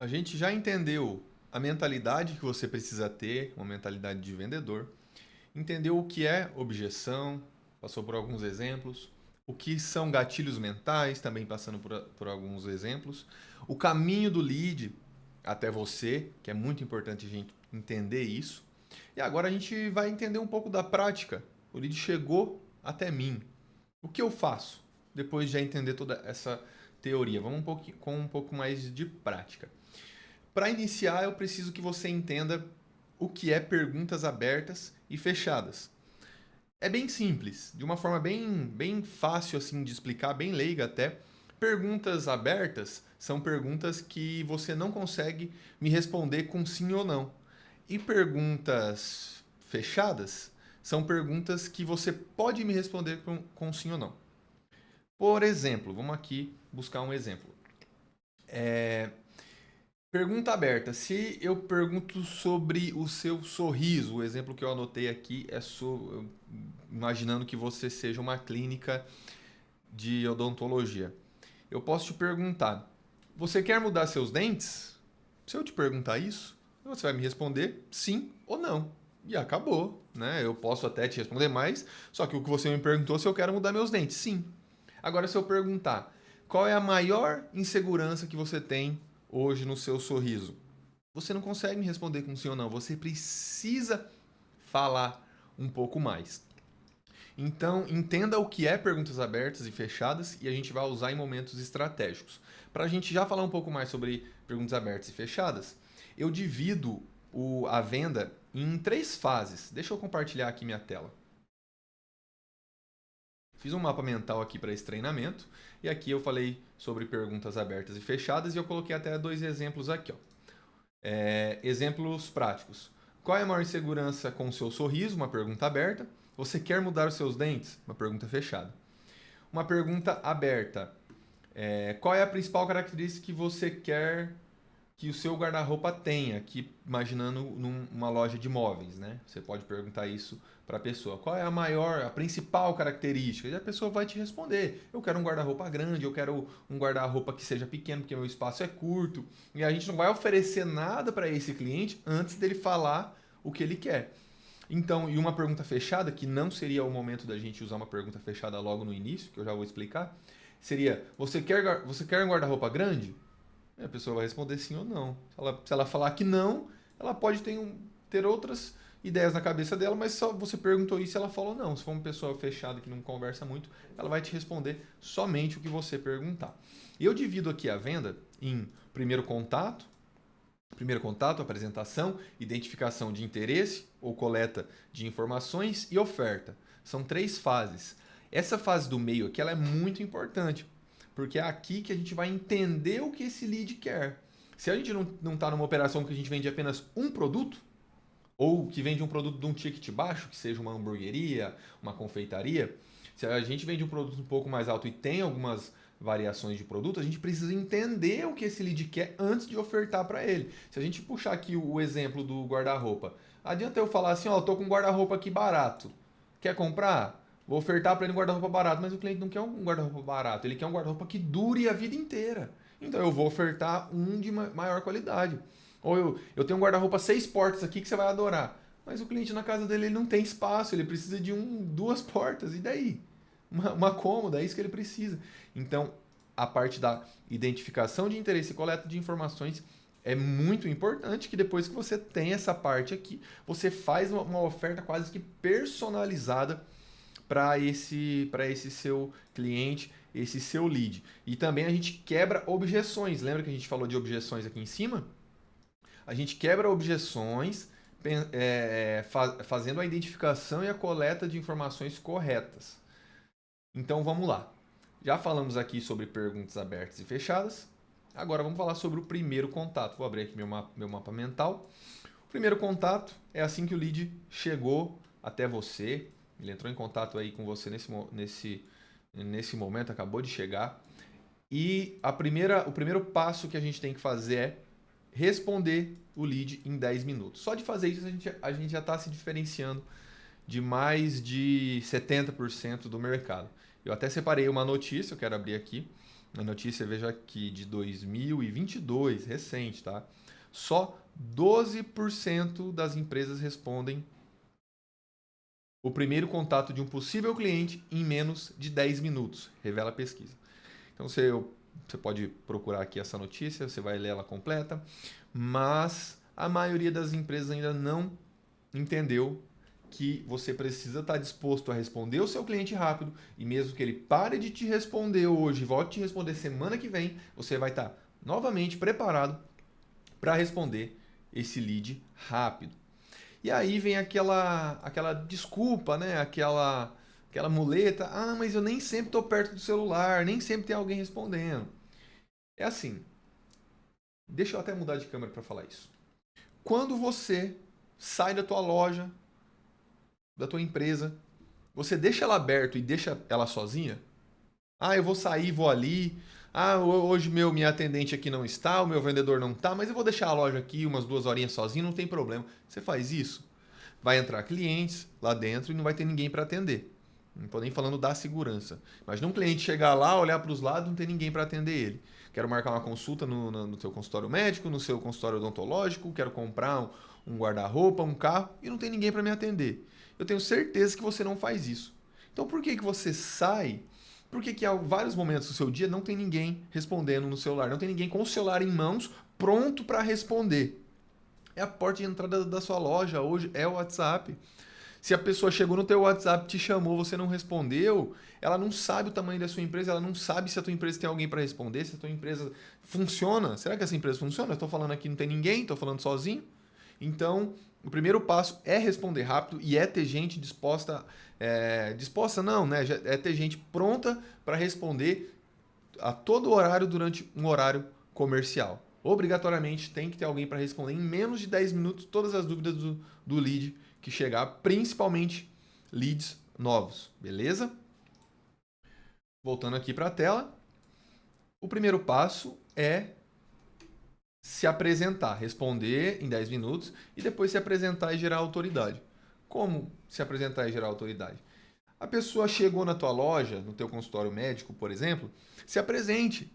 A gente já entendeu a mentalidade que você precisa ter, uma mentalidade de vendedor, entendeu o que é objeção, passou por alguns exemplos, o que são gatilhos mentais, também passando por alguns exemplos, o caminho do lead até você, que é muito importante a gente entender isso. E agora a gente vai entender um pouco da prática. O lead chegou até mim. O que eu faço depois de já entender toda essa teoria? Vamos com um pouco mais de prática. Para iniciar, eu preciso que você entenda o que é perguntas abertas e fechadas. É bem simples, de uma forma bem fácil assim de explicar, bem leiga até. Perguntas abertas são perguntas que você não consegue me responder com sim ou não. E perguntas fechadas são perguntas que você pode me responder com sim ou não. Por exemplo, vamos aqui buscar um exemplo. Pergunta aberta. Se eu pergunto sobre o seu sorriso, o exemplo que eu anotei aqui é imaginando que você seja uma clínica de odontologia. Eu posso te perguntar: você quer mudar seus dentes? Se eu te perguntar isso, você vai me responder sim ou não. E acabou, né? Eu posso até te responder mais, só que o que você me perguntou se eu quero mudar meus dentes, sim. Agora se eu perguntar, qual é a maior insegurança que você tem hoje no seu sorriso? Você não consegue me responder com sim ou não, você precisa falar um pouco mais. Então, entenda o que é perguntas abertas e fechadas e a gente vai usar em momentos estratégicos. Para a gente já falar um pouco mais sobre perguntas abertas e fechadas, eu divido a venda em três fases. Deixa eu compartilhar aqui minha tela. Fiz um mapa mental aqui para esse treinamento e aqui eu falei sobre perguntas abertas e fechadas e eu coloquei até dois exemplos aqui. Ó. Exemplos práticos. Qual é a maior insegurança com o seu sorriso? Uma pergunta aberta. Você quer mudar os seus dentes? Uma pergunta fechada. Uma pergunta aberta. Qual é a principal característica que você quer que o seu guarda-roupa tenha? Aqui, imaginando numa loja de móveis, né? Você pode perguntar isso para a pessoa. Qual é a maior, a principal característica? E a pessoa vai te responder. Eu quero um guarda-roupa grande, eu quero um guarda-roupa que seja pequeno, porque meu espaço é curto. E a gente não vai oferecer nada para esse cliente antes dele falar o que ele quer. Então, e uma pergunta fechada, que não seria o momento da gente usar uma pergunta fechada logo no início, que eu já vou explicar, seria: você quer um guarda-roupa grande? E a pessoa vai responder sim ou não. Se ela falar que não, ela pode ter outras ideias na cabeça dela, mas só você perguntou isso e ela falou não. Se for uma pessoa fechada que não conversa muito, ela vai te responder somente o que você perguntar. E eu divido aqui a venda em primeiro contato, apresentação, identificação de interesse ou coleta de informações e oferta. São três fases. Essa fase do meio aqui ela é muito importante, porque é aqui que a gente vai entender o que esse lead quer. Se a gente não está numa operação que a gente vende apenas um produto, ou que vende um produto de um ticket baixo, que seja uma hamburgueria, uma confeitaria, se a gente vende um produto um pouco mais alto e tem algumas variações de produto, a gente precisa entender o que esse lead quer antes de ofertar para ele. Se a gente puxar aqui o exemplo do guarda-roupa, adianta eu falar assim, ó, tô com um guarda-roupa aqui barato. Quer comprar? Vou ofertar para ele um guarda-roupa barato, mas o cliente não quer um guarda-roupa barato, ele quer um guarda-roupa que dure a vida inteira. Então eu vou ofertar um de maior qualidade. Ou eu tenho um guarda-roupa 6 portas aqui que você vai adorar. Mas o cliente na casa dele ele não tem espaço, ele precisa de duas portas. E daí? Uma cômoda, é isso que ele precisa. Então, a parte da identificação de interesse e coleta de informações é muito importante que depois que você tem essa parte aqui, você faz uma oferta quase que personalizada para esse seu cliente, esse seu lead. E também a gente quebra objeções. Lembra que a gente falou de objeções aqui em cima? A gente quebra objeções fazendo a identificação e a coleta de informações corretas. Então vamos lá. Já falamos aqui sobre perguntas abertas e fechadas. Agora vamos falar sobre o primeiro contato. Vou abrir aqui meu mapa mental. O primeiro contato é assim que o lead chegou até você. Ele entrou em contato aí com você nesse momento, acabou de chegar. E o primeiro passo que a gente tem que fazer é responder o lead em 10 minutos. Só de fazer isso a gente já está se diferenciando de mais de 70% do mercado. Eu até separei uma notícia, eu quero abrir aqui. A notícia, veja aqui, de 2022, recente, tá? Só 12% das empresas respondem o primeiro contato de um possível cliente em menos de 10 minutos, revela a pesquisa. Então você pode procurar aqui essa notícia, você vai ler ela completa, mas a maioria das empresas ainda não entendeu que você precisa estar disposto a responder o seu cliente rápido e mesmo que ele pare de te responder hoje e volte a te responder semana que vem, você vai estar novamente preparado para responder esse lead rápido. E aí vem aquela desculpa, né? Aquela muleta. Ah, mas eu nem sempre estou perto do celular, nem sempre tem alguém respondendo. É assim. Deixa eu até mudar de câmera para falar isso. Quando você sai da tua loja, da tua empresa, você deixa ela aberta e deixa ela sozinha? Ah, eu vou sair, vou ali. Ah, hoje minha atendente aqui não está, o meu vendedor não está, mas eu vou deixar a loja aqui umas 2 horinhas sozinho, não tem problema. Você faz isso? Vai entrar clientes lá dentro e não vai ter ninguém para atender. Não estou nem falando da segurança. Imagina um cliente chegar lá, olhar para os lados, não tem ninguém para atender ele. Quero marcar uma consulta no seu consultório médico, no seu consultório odontológico, quero comprar um guarda-roupa, um carro e não tem ninguém para me atender. Eu tenho certeza que você não faz isso. Então por que você sai? Por que há vários momentos do seu dia não tem ninguém respondendo no celular? Não tem ninguém com o celular em mãos pronto para responder? É a porta de entrada da sua loja hoje, é o WhatsApp. Se a pessoa chegou no teu WhatsApp, te chamou, você não respondeu, ela não sabe o tamanho da sua empresa, ela não sabe se a tua empresa tem alguém para responder, se a tua empresa funciona. Será que essa empresa funciona? Eu estou falando aqui não tem ninguém, estou falando sozinho. Então, o primeiro passo é responder rápido e é ter gente disposta, disposta não, né? É ter gente pronta para responder a todo horário durante um horário comercial. Obrigatoriamente tem que ter alguém para responder em menos de 10 minutos todas as dúvidas do lead que chegar, principalmente leads novos, beleza? Voltando aqui para a tela, o primeiro passo é se apresentar, responder em 10 minutos e depois se apresentar e gerar autoridade. Como se apresentar e gerar autoridade? A pessoa chegou na tua loja, no teu consultório médico, por exemplo, se apresente.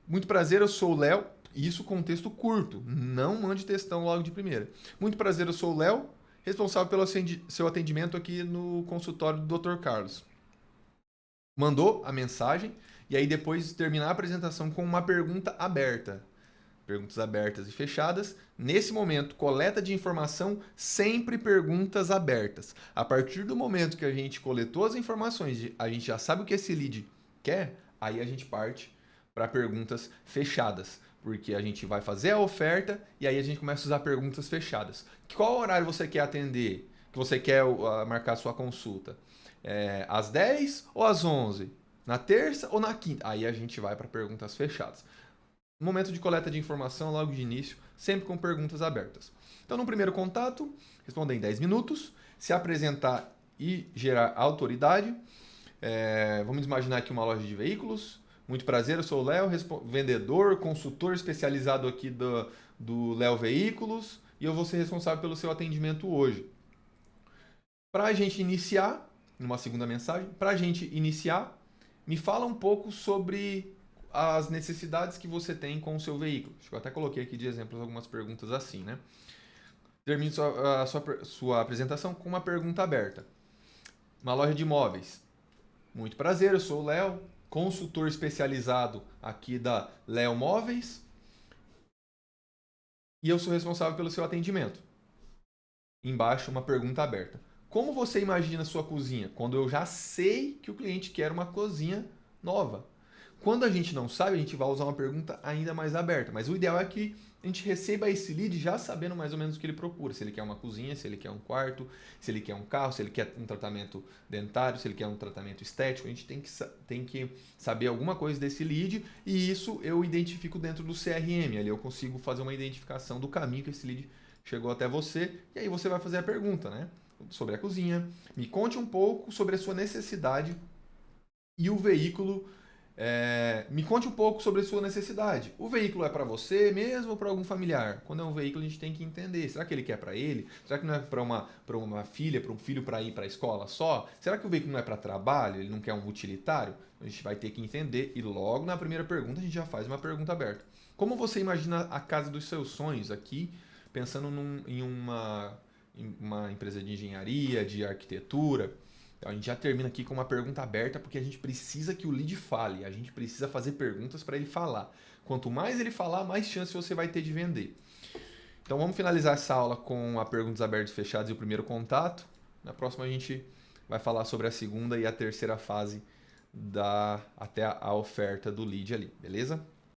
Muito prazer, eu sou o Léo. Isso com um texto curto, não mande textão logo de primeira. Muito prazer, eu sou o Léo, responsável pelo seu atendimento aqui no consultório do Dr. Carlos. Mandou a mensagem e aí depois terminar a apresentação com uma pergunta aberta. Perguntas abertas e fechadas. Nesse momento, coleta de informação, sempre perguntas abertas. A partir do momento que a gente coletou as informações, a gente já sabe o que esse lead quer, aí a gente parte para perguntas fechadas. Porque a gente vai fazer a oferta e aí a gente começa a usar perguntas fechadas. Qual horário você quer atender? Que você quer marcar a sua consulta? Às 10 ou às 11? Na terça ou na quinta? Aí a gente vai para perguntas fechadas. Momento de coleta de informação logo de início, sempre com perguntas abertas. Então, no primeiro contato, responder em 10 minutos, se apresentar e gerar autoridade. Vamos imaginar aqui uma loja de veículos. Muito prazer, eu sou o Léo, vendedor, consultor especializado aqui do Léo Veículos e eu vou ser responsável pelo seu atendimento hoje. Para a gente iniciar, numa segunda mensagem, para a gente iniciar, me fala um pouco sobre as necessidades que você tem com o seu veículo. Acho que eu até coloquei aqui de exemplos algumas perguntas assim, né? Termine a sua apresentação com uma pergunta aberta. Uma loja de imóveis. Muito prazer, eu sou o Léo, consultor especializado aqui da Léo Móveis e eu sou responsável pelo seu atendimento. Embaixo, uma pergunta aberta. Como você imagina a sua cozinha? Quando eu já sei que o cliente quer uma cozinha nova. Quando a gente não sabe, a gente vai usar uma pergunta ainda mais aberta. Mas o ideal é que a gente receba esse lead já sabendo mais ou menos o que ele procura. Se ele quer uma cozinha, se ele quer um quarto, se ele quer um carro, se ele quer um tratamento dentário, se ele quer um tratamento estético. A gente tem que saber alguma coisa desse lead e isso eu identifico dentro do CRM. Ali eu consigo fazer uma identificação do caminho que esse lead chegou até você. E aí você vai fazer a pergunta, né? Sobre a cozinha. Me conte um pouco sobre a sua necessidade e o veículo Me conte um pouco sobre a sua necessidade. O veículo é para você mesmo ou para algum familiar? Quando é um veículo, a gente tem que entender. Será que ele quer para ele? Será que não é para uma filha, para um filho para ir para a escola só? Será que o veículo não é para trabalho? Ele não quer um utilitário? A gente vai ter que entender. E logo na primeira pergunta, a gente já faz uma pergunta aberta. Como você imagina a casa dos seus sonhos aqui, pensando em uma empresa de engenharia, de arquitetura? Então a gente já termina aqui com uma pergunta aberta, porque a gente precisa que o lead fale, a gente precisa fazer perguntas para ele falar. Quanto mais ele falar, mais chance você vai ter de vender. Então vamos finalizar essa aula com a perguntas abertas e fechadas e o primeiro contato. Na próxima a gente vai falar sobre a segunda e a terceira fase até a oferta do lead ali, beleza?